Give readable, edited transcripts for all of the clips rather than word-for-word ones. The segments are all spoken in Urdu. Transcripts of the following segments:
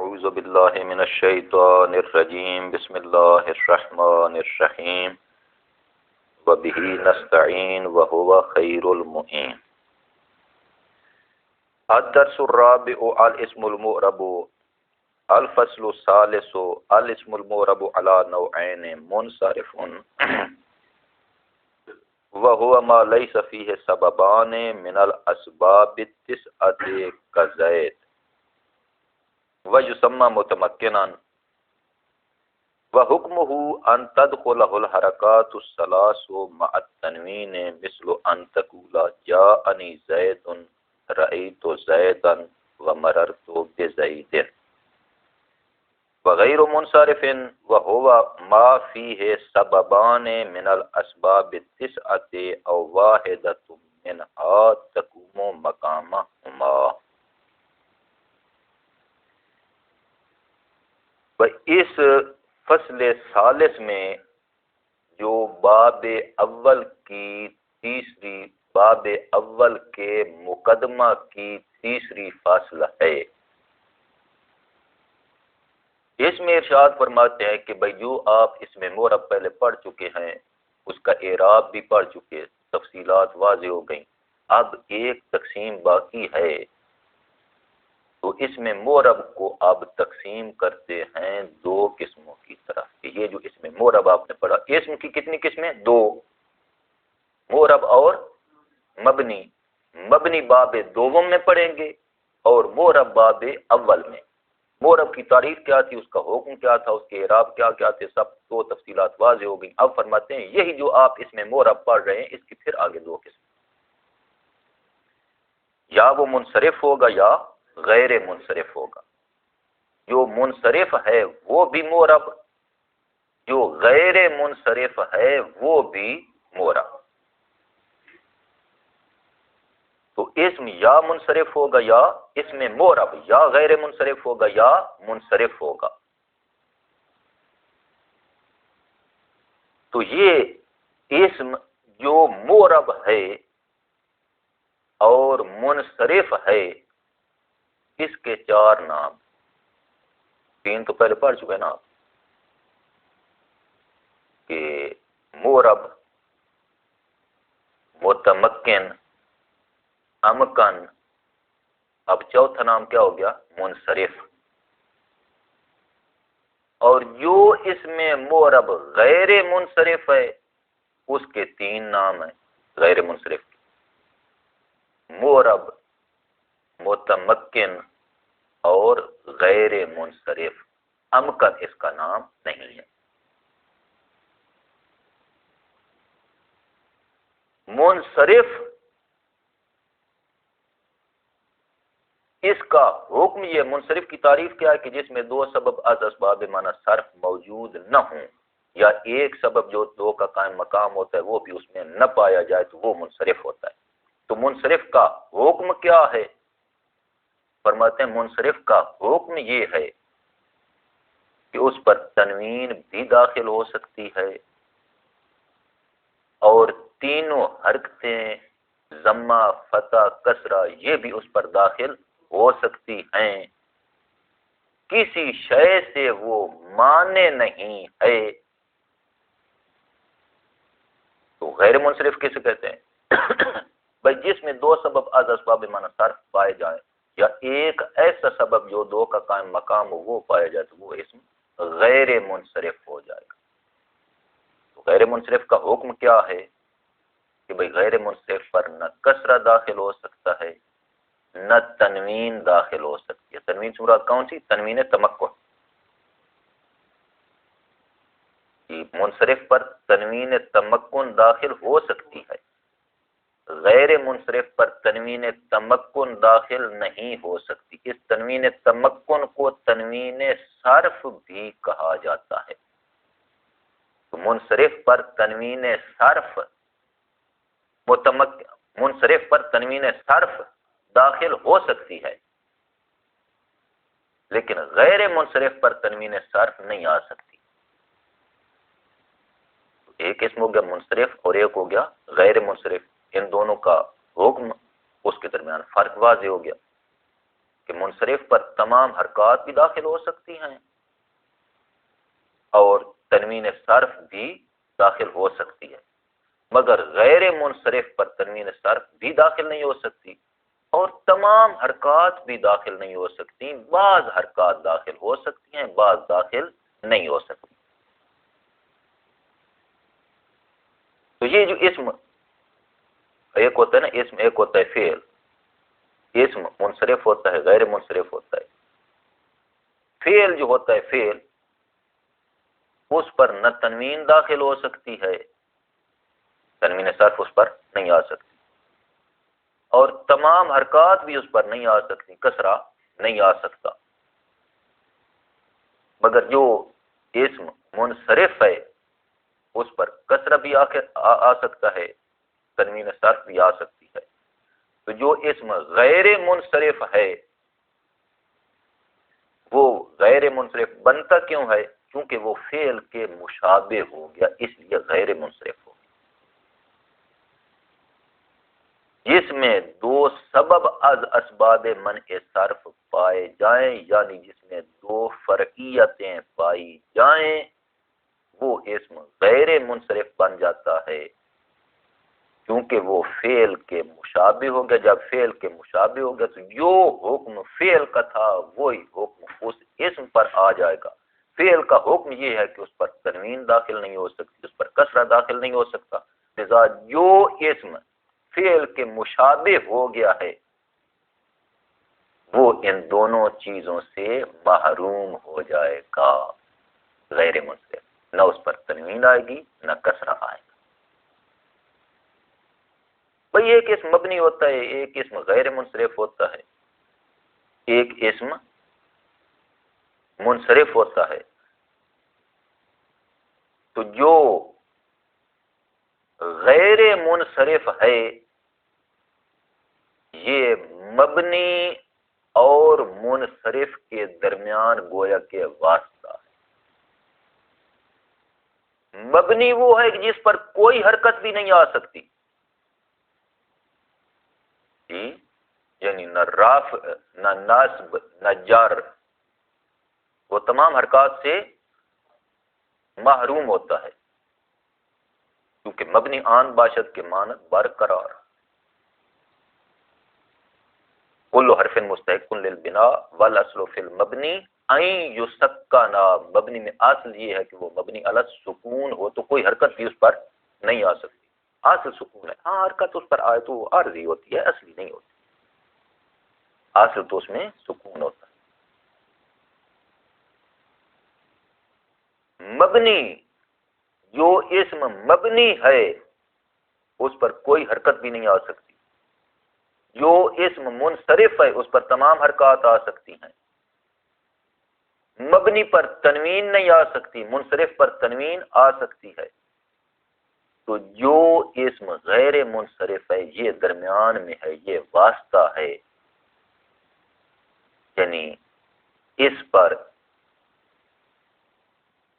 اعوذ باللہ من الشیطان الرجیم بسم اللہ الرحمن الرحیم وبہ نستعین وہو خیر المعین۔ الدرس الرابع الاسم المعرب الفصل الثالث الاسم المعرب على نوعین منصرف وهو ما ليس فيه سببان من الاسباب التسعة كزيد ويسمى متمكنا وحكمه ان تدخله الحركات الثلاث مع التنوين مثل ان تقول جاءني زيد رأيت زيدا ومررت بزيد وغير منصرف وهو ما فيه سببان من الأسباب التسعة أو واحدة منها تقوم مقامهما۔ اس فصل ثالث میں جو باب اول کے مقدمہ کی تیسری فاصلہ ہے، اس میں ارشاد فرماتے ہیں کہ بھئی جو آپ اس میں معرب پہلے پڑھ چکے ہیں، اس کا اعراب بھی پڑھ چکے، تفصیلات واضح ہو گئیں، اب ایک تقسیم باقی ہے، تو اس میں معرب کو اب تقسیم کرتے ہیں دو قسموں کی طرف۔ یہ جو اس میں معرب آپ نے پڑھا، اسم کی کتنی قسمیں؟ دو، معرب اور مبنی۔ مبنی باب دوم میں پڑھیں گے اور معرب باب اول میں۔ معرب کی تعریف کیا تھی، اس کا حکم کیا تھا، اس کے اعراب کیا کیا تھے، سب دو تفصیلات واضح ہو گئیں۔ اب فرماتے ہیں یہی جو آپ اس میں معرب پڑھ رہے ہیں، اس کی پھر آگے دو قسم، یا وہ منصرف ہوگا یا غیر منصرف ہوگا۔ جو منصرف ہے وہ بھی معرب، جو غیر منصرف ہے وہ بھی معرب۔ تو اسم یا منصرف ہوگا یا اس میں معرب، یا غیر منصرف ہوگا یا منصرف ہوگا۔ تو یہ اسم جو معرب ہے اور منصرف ہے، اس کے چار نام، تین تو پہلے پڑھ چکے نا آپ، کہ معرب، متمکن، امکن، اب چوتھا نام کیا ہو گیا؟ منصرف۔ اور جو اس میں معرب غیر منصرف ہے، اس کے تین نام ہیں غیر منصرف کے، معرب، متمکن اور غیر منصرف۔ امکن اس کا نام نہیں ہے۔ منصرف اس کا حکم یہ، منصرف کی تعریف کیا ہے کہ جس میں دو سبب از اسباب معنی صرف موجود نہ ہوں، یا ایک سبب جو دو کا قائم مقام ہوتا ہے وہ بھی اس میں نہ پایا جائے، تو وہ منصرف ہوتا ہے۔ تو منصرف کا حکم کیا ہے؟ فرماتے ہیں منصرف کا حکم یہ ہے کہ اس پر تنوین بھی داخل ہو سکتی ہے، اور تینوں حرکتیں ضمہ، فتح، کسرہ، یہ بھی اس پر داخل ہو سکتی ہیں، کسی شے سے وہ مانے نہیں ہے۔ تو غیر منصرف کسے کہتے ہیں؟ بھائی جس میں دو سبب از اسباب معنی صرف پائے جائیں، یا ایک ایسا سبب جو دو کا قائم مقام ہو وہ پایا جائے، تو وہ اسم غیر منصرف ہو جائے گا۔ تو غیر منصرف کا حکم کیا ہے کہ بھئی غیر منصرف پر نہ کسرہ داخل ہو سکتا ہے، نہ تنوین داخل ہو سکتی ہے۔ تنوین سے مراد کون سی؟ تنوین تمکن۔ منصرف پر تنوین تمکن داخل ہو سکتی ہے، غیر منصرف پر تنوین تمکن داخل نہیں ہو سکتی۔ اس تنوین تمکن کو تنوین صرف بھی کہا جاتا ہے۔ تو منصرف پر تنوین صرف، منصرف پر تنوین صرف داخل ہو سکتی ہے، لیکن غیر منصرف پر تنوین صرف نہیں آ سکتی۔ ایک اسم ہو گیا منصرف اور ایک ہو گیا غیر منصرف، ان دونوں کا حکم، اس کے درمیان فرق واضح ہو گیا کہ منصرف پر تمام حرکات بھی داخل ہو سکتی ہیں اور تنوین صرف بھی داخل ہو سکتی ہے، مگر غیر منصرف پر تنوین صرف بھی داخل نہیں ہو سکتی اور تمام حرکات بھی داخل نہیں ہو سکتی۔ بعض حرکات داخل ہو سکتی ہیں، بعض داخل نہیں ہو سکتی۔ تو یہ جو اسم ایک ہوتا ہے نا، اسم ایک ہوتا ہے فعل، اسم منصرف ہوتا ہے، غیر منصرف ہوتا ہے۔ فعل جو ہوتا ہے فعل، اس پر نہ تنوین داخل ہو سکتی ہے، تنوین صرف اس پر نہیں آ سکتی، اور تمام حرکات بھی اس پر نہیں آ سکتی، کسرہ نہیں آ سکتا۔ مگر جو اسم منصرف ہے اس پر کسرہ بھی آ سکتا ہے، تنوین صرف بھی آ سکتی ہے۔ تو جو اسم غیر منصرف ہے وہ غیر منصرف بنتا کیوں ہے؟ کیونکہ وہ فعل کے مشابہ ہو گیا، اس لیے غیر منصرف ہو گیا۔ جس میں دو سبب از اسباب منع صرف پائے جائیں، یعنی جس میں دو فرعیتیں پائی جائیں، وہ اسم غیر منصرف بن جاتا ہے کیونکہ وہ فعل کے مشابہ ہو گیا۔ جب فعل کے مشابہ ہو گیا تو جو حکم فعل کا تھا وہی حکم اس اسم پر آ جائے گا۔ فعل کا حکم یہ ہے کہ اس پر تنوین داخل نہیں ہو سکتی، اس پر کسرہ داخل نہیں ہو سکتا، لذا جو اسم فعل کے مشابہ ہو گیا ہے وہ ان دونوں چیزوں سے محروم ہو جائے گا، غیر منصرف، نہ اس پر تنوین آئے گی نہ کسرہ آئے گا۔ بھئی ایک اسم مبنی ہوتا ہے، ایک اسم غیر منصرف ہوتا ہے، ایک اسم منصرف ہوتا ہے۔ تو جو غیر منصرف ہے یہ مبنی اور منصرف کے درمیان گویا کے واسطہ ہے۔ مبنی وہ ہے کہ جس پر کوئی حرکت بھی نہیں آ سکتی، یعنی نہ رافع نہ نصب نہ جر، وہ تمام حرکات سے محروم ہوتا ہے کیونکہ مبنی آن باشد کے مانند برقرار۔ کل حرف مستحق للبناء والاصل فی المبنی ان یسکن، مبنی میں اصل یہ ہے کہ وہ مبنی علی السکون ہو تو کوئی حرکت بھی اس پر نہیں آ سکتی، اصل سکون ہے۔ ہاں حرکت اس پر آئے تو وہ عارضی ہوتی ہے، اصلی نہیں ہوتی، اصل تو اس میں سکون ہوتا ہے۔ مبنی جو اسم مبنی ہے اس پر کوئی حرکت بھی نہیں آ سکتی، جو اسم منصرف ہے اس پر تمام حرکات آ سکتی ہیں۔ مبنی پر تنوین نہیں آ سکتی، منصرف پر تنوین آ سکتی ہے۔ تو جو اسم غیر منصرف ہے یہ درمیان میں ہے، یہ واسطہ ہے، یعنی اس پر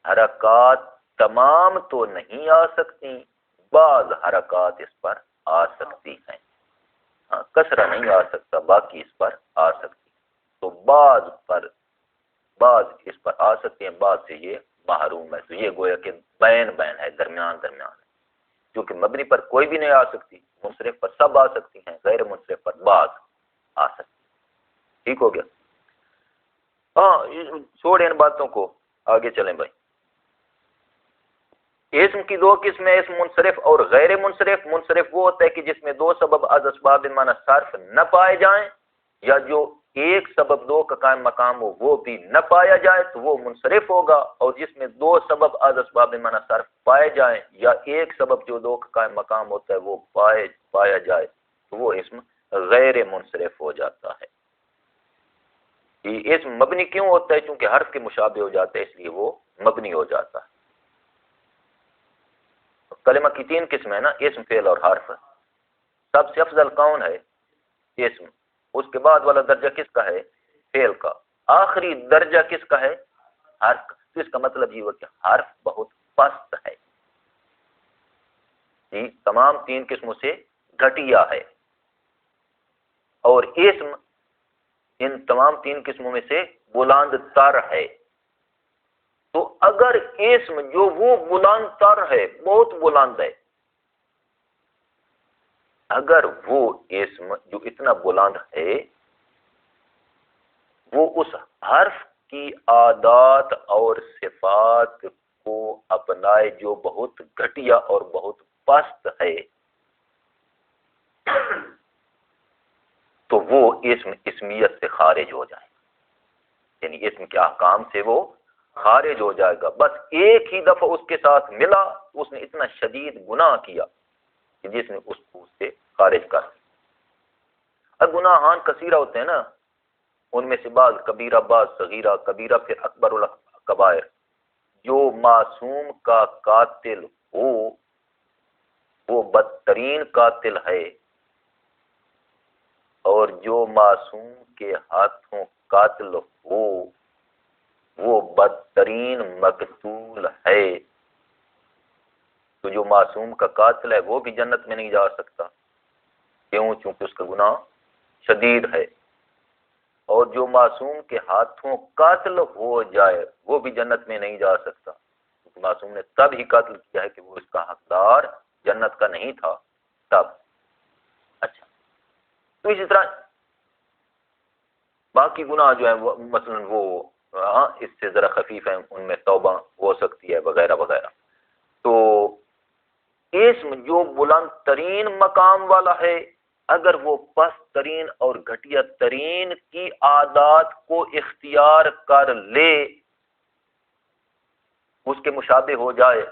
حرکات تمام تو نہیں آ سکتی، بعض حرکات اس پر آ سکتی ہیں۔ ہاں کسرہ نہیں آ سکتا، باقی اس پر آ سکتی، تو بعض اس پر آ سکتے ہیں، بعض سے یہ محروم ہے۔ تو یہ گویا کہ بین ہے، درمیان ہے، کیونکہ مبنی پر کوئی بھی نہیں آ سکتی، منصرف پر سب آ سکتی ہیں، غیر منصرف پر بعض آ سکتی۔ ٹھیک ہو گیا؟ ہاں چھوڑیں ان باتوں کو، آگے چلیں بھائی۔ اسم کی دو قسمیں، اسم منصرف اور غیر منصرف۔ منصرف وہ ہوتا ہے کہ جس میں دو سبب از اسباب منع صرف نہ پائے جائیں، یا جو ایک سبب دو کا قائم مقام ہو وہ بھی نہ پایا جائے تو وہ منصرف ہوگا، اور جس میں دو سبب از اسباب منع صرف پائے جائیں یا ایک سبب جو دو کا قائم مقام ہوتا ہے وہ پایا جائے تو وہ اسم غیر منصرف ہو جاتا ہے۔ یہ اسم مبنی کیوں ہوتا ہے؟ چونکہ حرف کے مشابہ ہو جاتا ہے اس لیے وہ مبنی ہو جاتا ہے۔ کلمہ کی تین قسم ہے نا، اسم، فعل اور حرف۔ سب سے افضل کون ہے؟ اسم۔ اس کے بعد والا درجہ کس کا ہے؟ فعل کا۔ آخری درجہ کس کا ہے؟ حرف کا۔ تو اس کا مطلب یہ ہوا کہ حرف بہت پست ہے، تمام تین قسموں سے گھٹیا ہے، اور اسم ان تمام تین قسموں میں سے بلند تر ہے۔ تو اگر اسم جو وہ بلند تر ہے، بہت بلند ہے، اگر وہ اسم جو اتنا بلند ہے وہ اس حرف کی عادات اور صفات کو اپنائے جو بہت گھٹیا اور بہت پست ہے، تو وہ اسم اسمیت سے خارج ہو جائے گا، یعنی اسم کے احکام سے وہ خارج ہو جائے گا۔ بس ایک ہی دفعہ اس کے ساتھ ملا تو اس نے اتنا شدید گناہ کیا کہ جس نے اس کو اس سے خارج کر دیا۔ اب گناہان کثیرہ ہوتے ہیں نا، ان میں سے بعض کبیرہ، بعض صغیرہ، کبیرہ پھر اکبر الکبائر۔ جو معصوم کا قاتل ہو وہ بدترین قاتل ہے، اور جو معصوم کے ہاتھوں قاتل ہو وہ بدترین مقتول ہے۔ تو جو معصوم کا قاتل ہے وہ بھی جنت میں نہیں جا سکتا، کیوں؟ چونکہ اس کا گناہ شدید ہے۔ اور جو معصوم کے ہاتھوں قاتل ہو جائے وہ بھی جنت میں نہیں جا سکتا، کیونکہ معصوم نے تب ہی قتل کیا ہے کہ وہ اس کا حقدار جنت کا نہیں تھا تب۔ اچھا، تو اسی طرح باقی گناہ جو ہیں مثلا وہ اس سے ذرا خفیف ہیں، ان میں توبہ ہو سکتی ہے وغیرہ وغیرہ۔ تو اسم جو بلند ترین مقام والا ہے، اگر وہ پست ترین اور گھٹیا ترین کی عادات کو اختیار کر لے، اس کے مشابہ ہو جائے،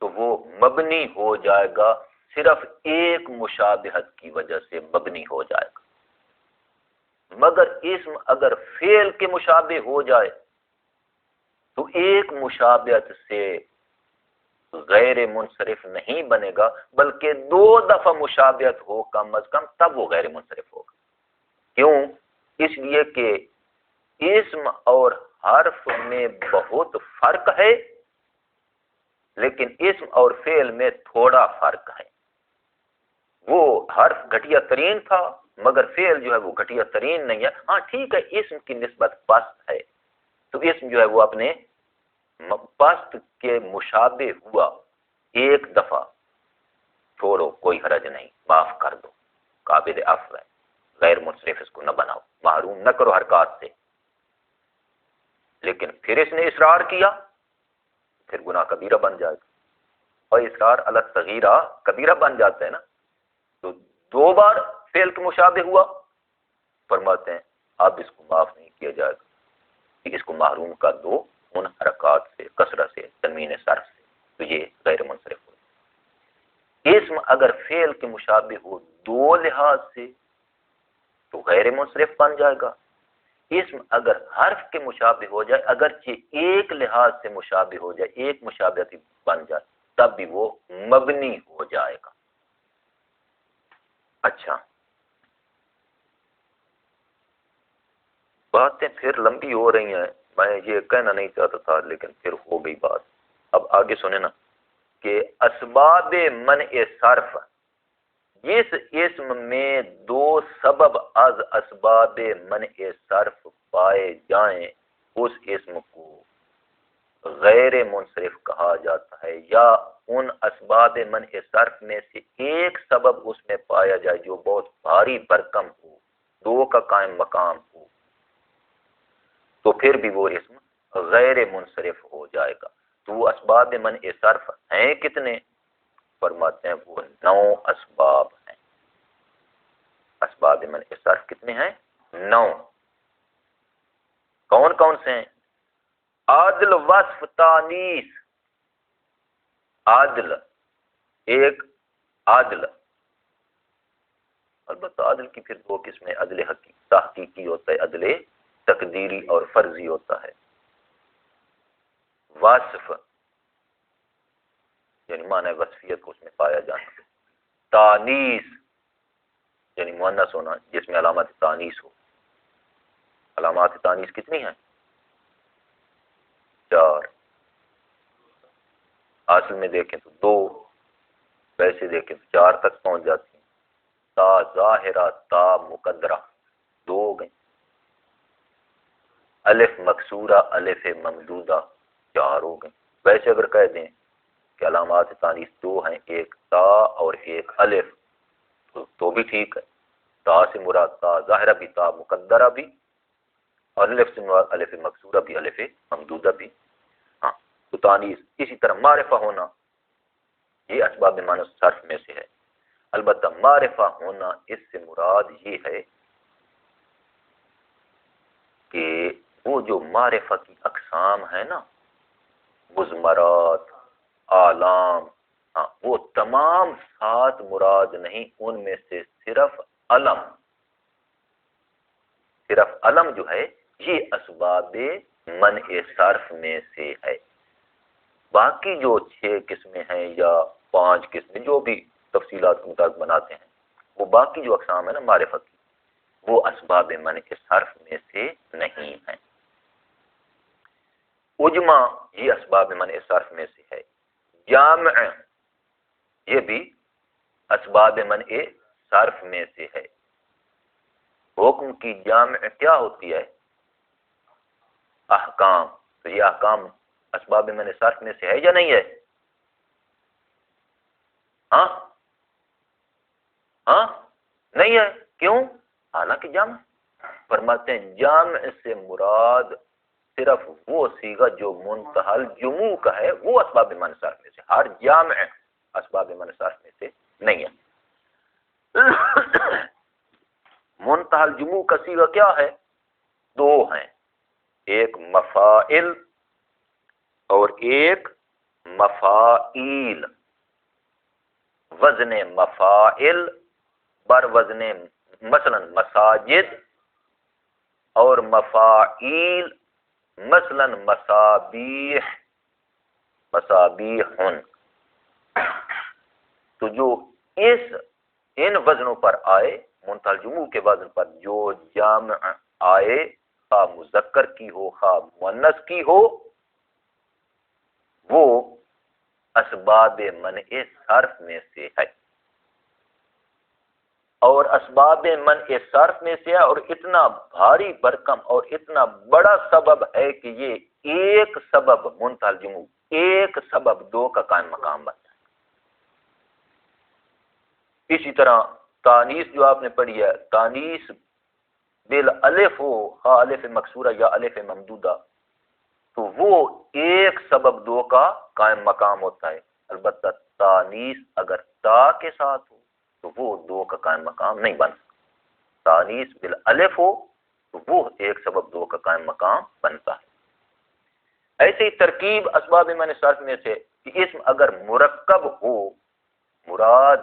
تو وہ مبنی ہو جائے گا، صرف ایک مشابہت کی وجہ سے مبنی ہو جائے گا۔ مگر اسم اگر فعل کے مشابہ ہو جائے تو ایک مشابہت سے غیر منصرف نہیں بنے گا، بلکہ 2 دفعہ مشابہت ہو کم از کم، تب وہ غیر منصرف ہوگا۔ کیوں؟ اس لیے کہ اسم اور حرف میں بہت فرق ہے، لیکن اسم اور فعل میں تھوڑا فرق ہے۔ وہ حرف گھٹیا ترین تھا مگر فعل جو ہے وہ گھٹیا ترین نہیں ہے۔ ہاں ٹھیک ہے، اسم کی نسبت پست ہے تو اسم جو ہے وہ اپنے پست کے مشابہ ہوا، ایک دفعہ چھوڑو، کوئی حرج نہیں، معاف کر دو، قابل عفو ہے، غیر منصرف اس کو نہ بناؤ، محروم نہ کرو حرکات سے۔ لیکن پھر اس نے اصرار کیا، پھر گناہ کبیرہ بن جائے گا، اور اصرار علی الصغیرہ کبیرہ بن جاتا ہے نا۔ تو 2 بار فعل کے مشابہ ہوا، فرماتے ہیں اب اس کو معاف نہیں کیا جائے گا، اس کو محروم کر دو ان حرکات سے، کثرت سے، تنوین صرف سے، تو یہ غیر منصرف ہو۔ اسم اگر فعل کے مشابہ ہو 2 لحاظ سے تو غیر منصرف بن جائے گا۔ اسم اگر حرف کے مشابہ ہو جائے، اگرچہ ایک لحاظ سے مشابہ ہو جائے، ایک مشابہت بن جائے، تب بھی وہ مبنی ہو جائے گا۔ اچھا، باتیں پھر لمبی ہو رہی ہیں، میں یہ کہنا نہیں چاہتا تھا لیکن پھر ہو گئی بات۔ اب آگے سنیں نا کہ اسباب منع صرف، جس اسم میں 2 سبب از اسباب منع صرف پائے جائیں اس اسم کو غیر منصرف کہا جاتا ہے، یا ان اسباب منع صرف میں سے ایک سبب اس میں پایا جائے جو بہت بھاری بھرکم ہو، 2 کا قائم مقام ہو، تو پھر بھی وہ اسم غیر منصرف ہو جائے گا۔ تو وہ اسباب منع صرف ہیں کتنے؟ فرماتے ہیں وہ 9 اسباب ہیں۔ اسباب منع صرف کتنے ہیں؟ 9۔ کون کون سے ہیں؟ عادل، وصف، تانیث۔ عادل، ایک عادل، البتہ عادل کی پھر 2 قسمیں، عدل تحقیقی ہوتا ہے، عدل تقدیری اور فرضی ہوتا ہے۔ وصف یعنی معنی وصفیت کو اس میں پایا جانا۔ تانیث یعنی مؤنث ہونا جس میں علامات تانیث ہو۔ علامات تانیث کتنی ہیں؟ 4۔ اصل میں دیکھیں تو 2، ویسے دیکھیں تو 4 تک پہنچ جاتی ہیں۔ تا ظاہرہ، تا مقدرہ، 2 الف مکسورہ، الف ممدودہ، 4 ہو گئے۔ ویسے اگر کہہ دیں کہ علامات تانیث 2 ہیں، ایک تا اور ایک الف، تو بھی ٹھیک ہے۔ تا سے مراد تا ظاہرہ بھی، تا مقدرہ بھی، اور الف سے مراد الف مکسورہ بھی، الف ممدودہ بھی۔ ہاں، تو تانیث اسی طرح معرفہ ہونا یہ اسباب معنی صرف میں سے ہے۔ البتہ معرفہ ہونا اس سے مراد یہ ہے کہ وہ جو معرفہ کی اقسام ہے نا، مضمرات، اعلام، ہاں، وہ تمام 7 مراد نہیں، ان میں سے صرف علم جو ہے یہ اسباب منع صرف میں سے ہے۔ باقی جو 6 قسمیں ہیں یا 5 قسمیں، جو بھی تفصیلات کے مطابق بناتے ہیں، وہ باقی جو اقسام ہے نا معرفت کی، وہ اسباب منع صرف میں سے نہیں ہیں۔ اجماع یہ اسباب منع صرف میں سے ہے۔ جامع یہ بھی اسباب منع صرف میں سے ہے۔ حکم کی جامع کیا ہوتی ہے؟ احکام۔ تو یہ احکام اسباب منع صرف میں سے ہے یا نہیں ہے؟ ہاں نہیں ہے، کیوں؟ حالانکہ جامع فرماتے ہیں جامع سے مراد صرف وہ صیغہ جو منتہی الجموع کا ہے، وہ اسباب منع صرف میں سے، ہر جامع اسباب منع صرف میں سے نہیں ہے۔ منتہی الجموع کا صیغہ کیا ہے؟ 2 ہیں، ایک مفاعل اور ایک مفاعیل۔ وزن مفاعل بر وزن مثلا مساجد، اور مفاعیل مثلا مصابیح، مصابیحن۔ تو جو ان وزنوں پر آئے، منتہی الجموع کے وزن پر جو جامع آئے، خواہ مذکر کی ہو خواہ مؤنث کی ہو، وہ اسباب منع صرف میں سے ہے۔ اور اسباب منع صرف میں سے ہے، اور اتنا بھاری بھرکم اور اتنا بڑا سبب ہے کہ یہ ایک سبب منتہی الجموع، ایک سبب 2 کا قائم مقام بنتا ہے۔ اسی طرح تانیث جو آپ نے پڑھی ہے، تانیث بالالف ہو خواہ الف مکسورہ یا الف ممدودہ، تو وہ ایک سبب 2 کا قائم مقام ہوتا ہے۔ البتہ تانیث اگر تا کے ساتھ ہو تو وہ 2 کا قائم مقام نہیں بن سکتا۔ تانیث بالالف ہو تو وہ ایک سبب 2 کا قائم مقام بنتا ہے۔ ایسے ہی ترکیب اسباب منع صرف میں سے کہ اسم اگر مرکب ہو، مراد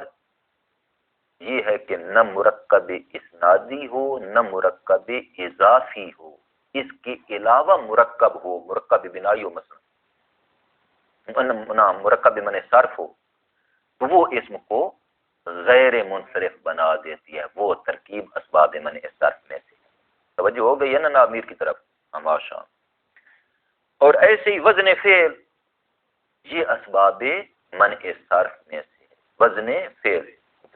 یہ ہے کہ نہ مرکب اسنادی ہو نہ مرکب اضافی ہو، اس کے علاوہ مرکب ہو، مرکب بنائی ہو، مثلا نہ مرکب منع صرف ہو، تو وہ اسم کو غیر منصرف بنا دیتی ہے۔ وہ ترکیب اسباب منع صرف میں سے۔ توجہ ہو گئی ہے نا نامیر کی طرف؟ ماشاء۔ اور ایسے ہی وزن فعل یہ اسباب منع صرف میں سے ہے۔ وزن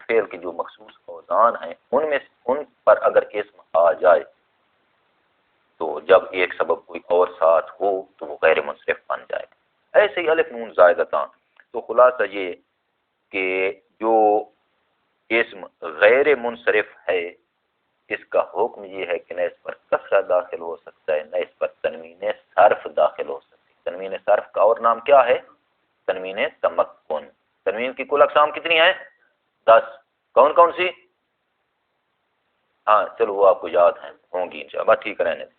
فعل کے جو مخصوص اوزان ہیں، ان پر اگر اسم آ جائے تو جب ایک سبب کوئی اور ساتھ ہو تو وہ غیر منصرف بن جائے گا۔ ایسے ہی الف نون زائدتان۔ تو خلاصہ یہ کہ جو اسم غیر منصرف ہے، اس کا حکم یہ ہے کہ نہ اس پر کسرہ داخل ہو سکتا ہے نہ اس پر تنوین صرف داخل ہو سکتی ہے۔ تنوین صرف کا اور نام کیا ہے؟ تنوین تمکن۔ تنوین کی کل اقسام کتنی ہیں؟ 10۔ کون کون سی؟ ہاں چلو وہ آپ کو یاد ہیں، ہوں گی انشاءاللہ، ٹھیک رہنے دیں۔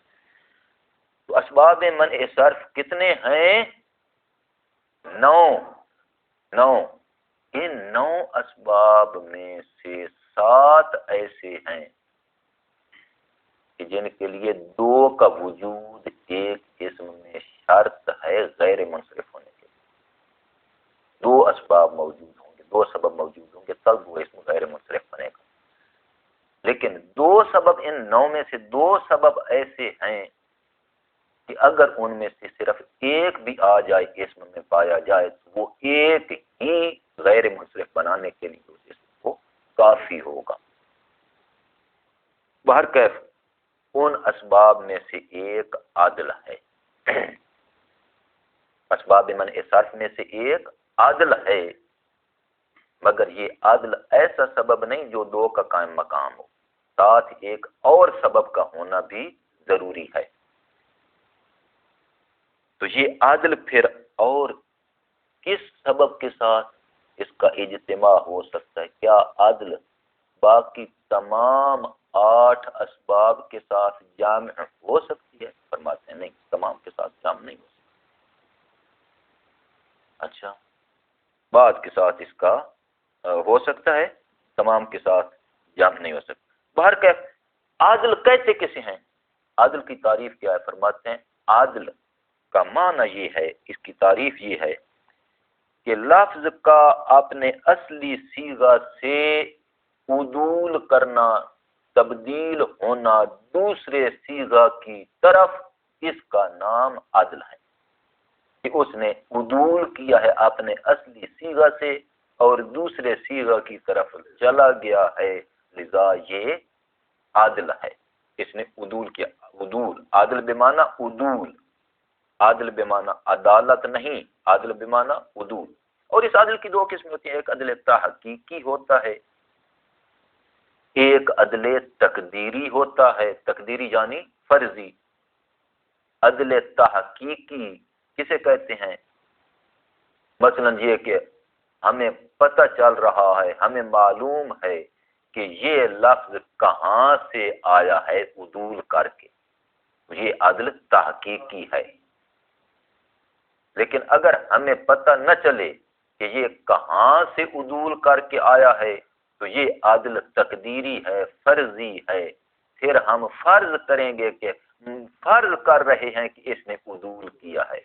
تو اسباب منع صرف کتنے ہیں؟ 9۔ ان 9 اسباب میں سے 7 ایسے ہیں کہ جن کے لیے 2 کا وجود ایک اسم میں شرط ہے غیر منصرف ہونے کے لیے۔ 2 اسباب موجود ہوں گے، 2 سبب موجود ہوں گے، تب وہ اسم غیر منصرف بنے گا۔ لیکن 2 سبب، ان 9 میں سے 2 سبب ایسے ہیں کہ اگر ان میں سے صرف ایک بھی آ جائے اسم میں پایا جائے تو وہ ایک ہی غیر منصرف بنانے کے لیے اس اسم کو کافی ہوگا۔ بہرکیف ان اسباب میں سے ایک عدل ہے، اسباب منع صرف میں سے ایک عدل ہے، مگر یہ عدل ایسا سبب نہیں جو دو کا قائم مقام ہو، ساتھ ایک اور سبب کا ہونا بھی ضروری ہے۔ تو یہ عدل پھر اور کس سبب کے ساتھ اس کا اجتماع ہو سکتا ہے؟ کیا عدل باقی تمام 8 اسباب کے ساتھ جامع ہو سکتی ہے؟ فرماتے ہیں نہیں، تمام کے ساتھ جامع نہیں ہو سکتی۔ اچھا، بعض کے ساتھ اس کا ہو سکتا ہے، تمام کے ساتھ جامع نہیں ہو سکتا۔ بہرکیف عادل کہتے کسے ہیں؟ عادل کی تعریف کیا ہے؟ فرماتے ہیں عادل کا معنی یہ ہے، اس کی تعریف یہ ہے کہ لفظ کا اپنے اصلی صیغہ سے عدول کرنا، تبدیل ہونا دوسرے صیغہ کی طرف، اس کا نام عدل ہے کہ اس نے عدول کیا ہے اپنے اصلی صیغہ سے اور دوسرے صیغہ کی طرف چلا گیا ہے، لذا یہ عادل ہے۔ اس نے عدول کیا، عدول عادل بمعنی عدول، عادل بمعنی عدالت نہیں، عادل بمعنی عدول۔ اور اس عدل کی 2 قسمیں ہوتی ہیں، ایک عدل تحقیقی ہوتا ہے، ایک عدل تقدیری ہوتا ہے، تقدیری یعنی فرضی۔ عدل تحقیقی کسے کہتے ہیں؟ مثلا یہ کہ ہمیں پتہ چل رہا ہے، ہمیں معلوم ہے کہ یہ لفظ کہاں سے آیا ہے عدول کر کے، یہ عدل تحقیقی ہے۔ لیکن اگر ہمیں پتہ نہ چلے کہ یہ کہاں سے عدول کر کے آیا ہے تو یہ عدل تقدیری ہے، فرضی ہے۔ پھر ہم فرض کریں گے کہ فرض کر رہے ہیں کہ اس نے عدول کیا ہے۔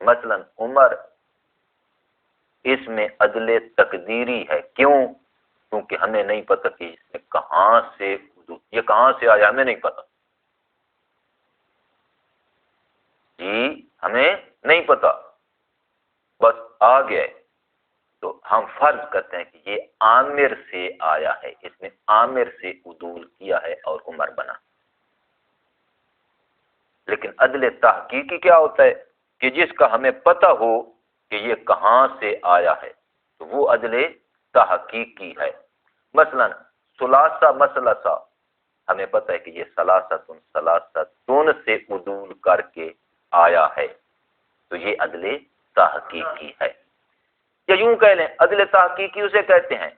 مثلا عمر، اس میں عدل تقدیری ہے، کیوں؟ کیونکہ ہمیں نہیں پتہ کہ اس نے کہاں سے عدول، یہ کہاں سے آیا ہمیں نہیں پتہ، جی ہمیں نہیں پتہ، بس آ گئے تو ہم فرض کرتے ہیں کہ یہ عامر سے آیا ہے، اس نے عامر سے عدول کیا ہے اور عمر بنا۔ لیکن عدل تحقیقی کیا ہوتا ہے کہ جس کا ہمیں پتہ ہو کہ یہ کہاں سے آیا ہے، تو وہ عدل تحقیقی ہے۔ مثلا ثلاثہ مثلثہ، ہمیں پتہ ہے کہ یہ ثلاثتن ثلاثتن سے عدول کر کے آیا ہے، تو یہ عدل تحقیقی ہے۔ یا یوں کہہ لیں عدل تحقیقی اسے کہتے ہیں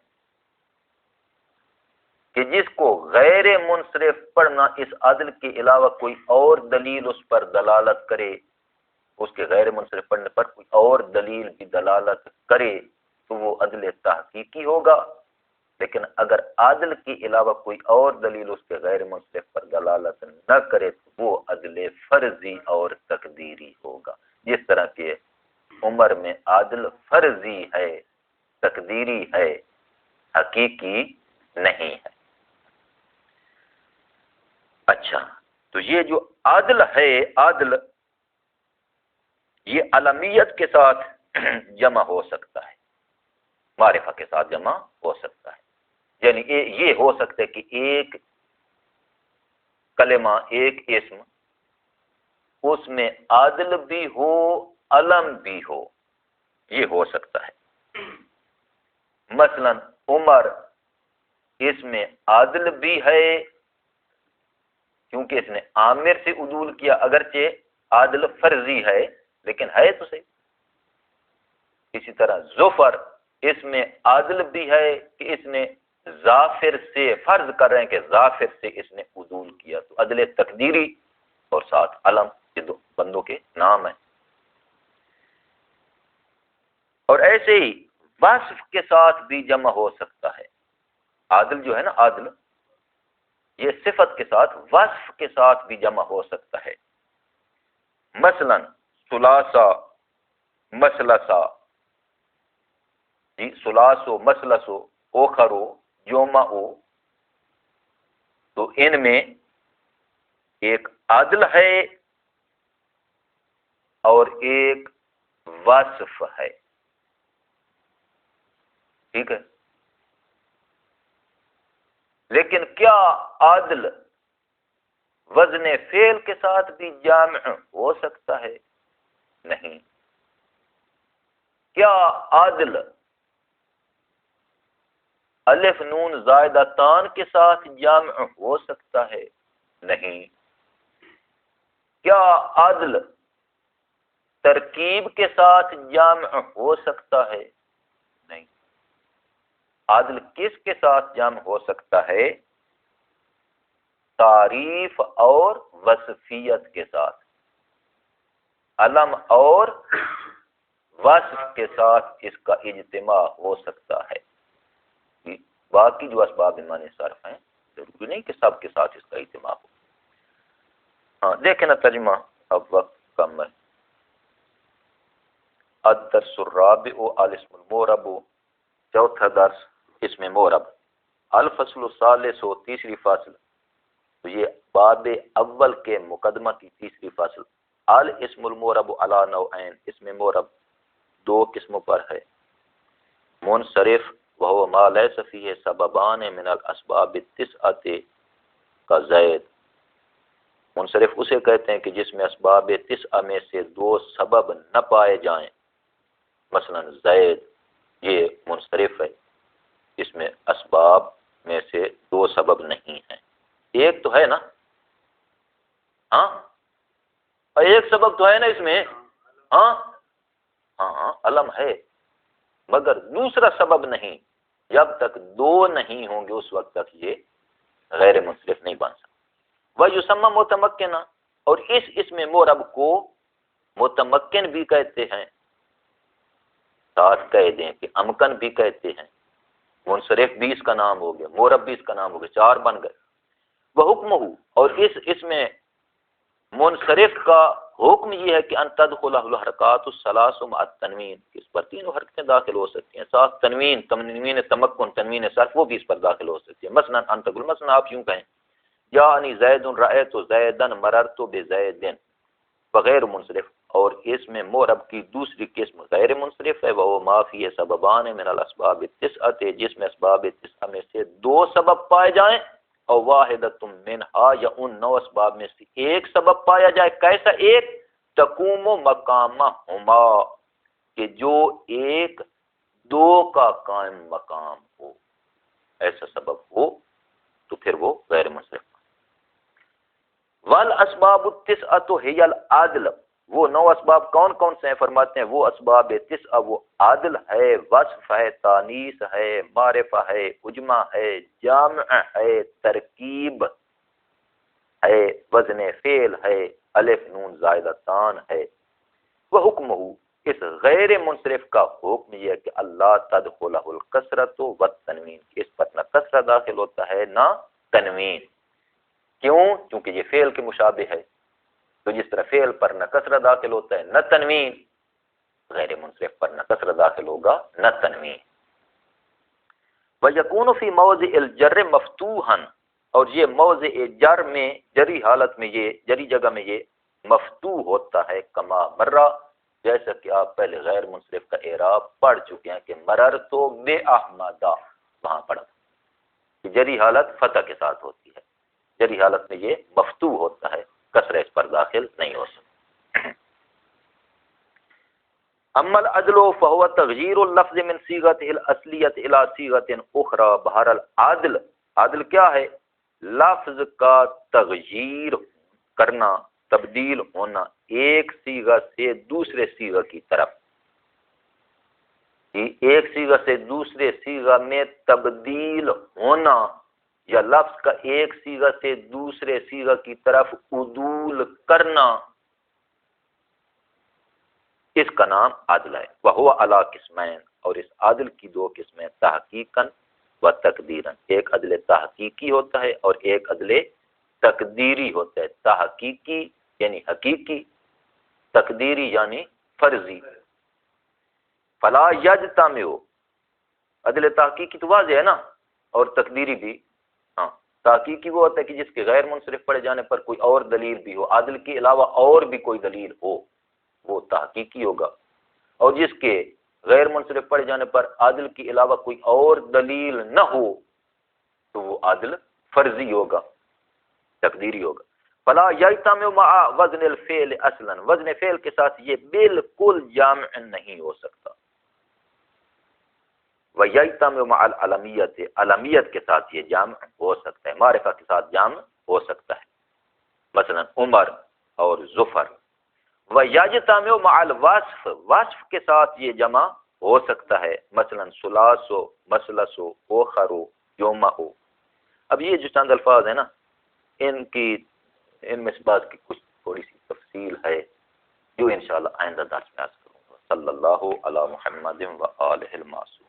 کہ جس کو غیر منصرف پڑھنا، اس عدل کے علاوہ کوئی اور دلیل اس پر دلالت کرے، اس کے غیر منصرف پڑھنے پر کوئی اور دلیل بھی دلالت کرے تو وہ عدل تحقیقی ہوگا۔ لیکن اگر عدل کے علاوہ کوئی اور دلیل اس کے غیر منصرف پر دلالت نہ کرے تو وہ عدل فرضی اور تقدیری ہوگا۔ جس طرح کہ عمر میں عدل فرضی ہے، تقدیری ہے، حقیقی نہیں ہے۔ اچھا، تو یہ جو عدل ہے، عدل یہ علمیت کے ساتھ جمع ہو سکتا ہے، معرفہ کے ساتھ جمع ہو سکتا ہے۔ یعنی یہ ہو سکتا ہے کہ ایک کلمہ، ایک اسم، اس میں عدل بھی ہو، علم بھی ہو، یہ ہو سکتا ہے۔ مثلا عمر، اس میں عدل بھی ہے کیونکہ اس نے عامر سے عدول کیا، اگرچہ عدل فرضی ہے لیکن ہے تو صحیح۔ اسی طرح ظفر، اس میں عدل بھی ہے کہ اس نے ظافر سے، فرض کر رہے ہیں کہ ظافر سے اس نے عدول کیا، تو عدل تقدیری اور ساتھ علم، یہ 2 بندوں کے نام ہیں۔ اور ایسے ہی وصف کے ساتھ بھی جمع ہو سکتا ہے۔ عادل جو ہے نا، عادل یہ صفت کے ساتھ، وصف کے ساتھ بھی جمع ہو سکتا ہے۔ مثلا ثلاثہ مثلثہ، جی ثلاثو مثلثو اوخرو یومئو، تو ان میں ایک عدل ہے اور ایک وصف ہے، ٹھیک ہے۔ لیکن کیا عدل وزن فعل کے ساتھ بھی جامع ہو سکتا ہے؟ نہیں۔ کیا عدل الف نون زائدہ تان کے ساتھ جامع ہو سکتا ہے؟ نہیں۔ کیا عدل ترکیب کے ساتھ جامع ہو سکتا ہے؟ نہیں۔ عدل کس کے ساتھ جامع ہو سکتا ہے؟ تعریف اور وصفیت کے ساتھ، علم اور وصف کے ساتھ اس کا اجتماع ہو سکتا ہے۔ باقی جو اسباب معنی صرف ہیں ضروری نہیں کہ سب کے ساتھ اس کا اجتماع ہو۔ ہاں دیکھیں نا ترجمہ، اب وقت کم ہے۔ الدرس الرابع الاسم المعرب، چوتھا درس اسم معرب۔ الفصل الثالث، تیسری فصل، تو یہ باب اول کے مقدمہ کی تیسری فصل۔ الاسم المعرب علی نوعین، اسم معرب دو قسموں پر ہے۔ منصرف وہو ما لیس فیہ سببان من الاسباب التسعۃ کا زید۔ منصرف اسے کہتے ہیں کہ جس میں اسباب تسعہ میں سے دو سبب نہ پائے جائیں، مثلا زید، یہ منصرف ہے، اس میں اسباب میں سے دو سبب نہیں ہیں۔ ایک تو ہے نا، ہاں، اور ایک سبب تو ہے نا اس میں، ہاں ہاں علم ہے، مگر دوسرا سبب نہیں۔ جب تک دو نہیں ہوں گے اس وقت تک یہ غیر منصرف نہیں بن سکتا۔ وَيُسَمَّى متمکنا، اور اس اسم معرب کو متمکن بھی کہتے ہیں، ساتھ کہہ دیں کہ امکن بھی کہتے ہیں۔ منصرف بھی اس کا نام ہو گیا، معرب بھی اس کا نام ہو گیا، چار بن گئے۔ وحکمہ، اور اس میں منصرف کا حکم یہ ہے کہ ان تدخلہ الحرکات الثلاث مع التنوین، اس پر تینوں حرکتیں داخل ہو سکتی ہیں، ساتھ تنوین، تنوین تمکن، تنوین صرف، وہ بھی اس پر داخل ہو سکتی ہے۔ مثلا ان تقول، مثلا آپ یوں کہیں جاءنی زید رأیت زیدا مررت بزید، بغیر منصرف۔ اور اس میں معرب کی دوسری قسم غیر منصرف ہے، وہ ما فیہ سببان من الاسباب التسعۃ، جس میں اسباب تسعہ میں سے دو سبب پائے جائیں، اور واحدۃ منہا، یا ان نو اسباب میں سے ایک سبب پایا جائے۔ کیسا ایک؟ تقوم مقامہما، کہ جو ایک دو کا قائم مقام ہو، ایسا سبب ہو تو پھر وہ غیر منصرف۔ والاسباب التسعۃ ہی العدل، وہ نو اسباب کون کون سے ہیں؟ فرماتے ہیں وہ اسباب تسعہ وہ عدل ہے، وصف ہے، تانیث ہے، معرفہ ہے، اجمع ہے، جامع ہے، ترکیب ہے، وزن فعل ہے، الف نون زائدہ تان ہے۔ وہ حکم ہو، اس غیر منصرف کا حکم یہ ہے کہ اللہ تدخلہ الکسرۃ والتنوین، اس پر نہ کسرہ داخل ہوتا ہے نہ تنوین۔ کیوں؟ کیونکہ یہ فعل کے مشابہ ہے، تو جس طرح فعل پر نہ کسرہ داخل ہوتا ہے نہ تنوین، غیر منصرف پر نہ کسرہ داخل ہوگا نہ تنوین۔ وَيَكُونُ فِي مَوْضِعِ الْجَرِّ مَفْتُوحًا، اور یہ موضع جر میں، جری حالت میں، یہ جری جگہ میں یہ مفتوح ہوتا ہے، کما مرہ، جیسا کہ آپ پہلے غیر منصرف کا اعراب پڑھ چکے ہیں کہ مررت بِأَحْمَدَ، وہاں پڑھا کہ جری حالت فتح کے ساتھ ہوتی ہے، جری حالت میں یہ مفتوح ہوتا ہے، کسرہ اس پر داخل نہیں ہو سکتا۔ اما العدل فهو تغییر اللفظ من صیغته الاصلیۃ الى صیغۃ اخرى، بہرحال عدل کیا ہے؟ لفظ کا تغییر کرنا، تبدیل ہونا ایک صیغہ سے دوسرے صیغہ کی طرف، ایک صیغہ سے دوسرے صیغہ میں تبدیل ہونا، یا لفظ کا ایک صیغہ سے دوسرے صیغہ کی طرف عدول کرنا، اس کا نام عدل ہے۔ وہو علی قسمین، اور اس عدل کی دو قسمیں، تحقیقاً و تقدیراً، ایک عدل تحقیقی ہوتا ہے اور ایک عدل تقدیری ہوتا ہے۔ تحقیقی یعنی حقیقی، تقدیری یعنی فرضی۔ فلا یجتمع، عدل تحقیقی تو واضح ہے نا، اور تقدیری بھی، ہاں تحقیقی وہ ہوتا ہے کہ جس کے غیر منصرف پڑے جانے پر کوئی اور دلیل بھی ہو، عدل کے علاوہ اور بھی کوئی دلیل ہو، وہ تحقیقی ہوگا، اور جس کے غیر منصرف پڑے جانے پر عدل کے علاوہ کوئی اور دلیل نہ ہو تو وہ عدل فرضی ہوگا، تقدیری ہوگا۔ فلا یجتمع مع وزن الفعل اصلا، وزن فعل کے ساتھ یہ بالکل جامع نہیں ہو سکتا. ویجتمع مع العلمیت، علمیت کے ساتھ یہ جامع ہو سکتا ہے، معرفہ کے ساتھ جامع ہو سکتا ہے، مثلا عمر اور ظفر. ویجتمع مع الوصف، وصف کے ساتھ یہ جمع ہو سکتا ہے، مثلا ثلاث و مثلث و اوخر و یومہ. اب یہ جو چند الفاظ ہیں نا، ان میں اس بات کی کچھ تھوڑی سی تفصیل ہے جو انشاءاللہ آئندہ درس میں عرض کروں گا. صلی اللہ علی محمد و آلہ المعصومین.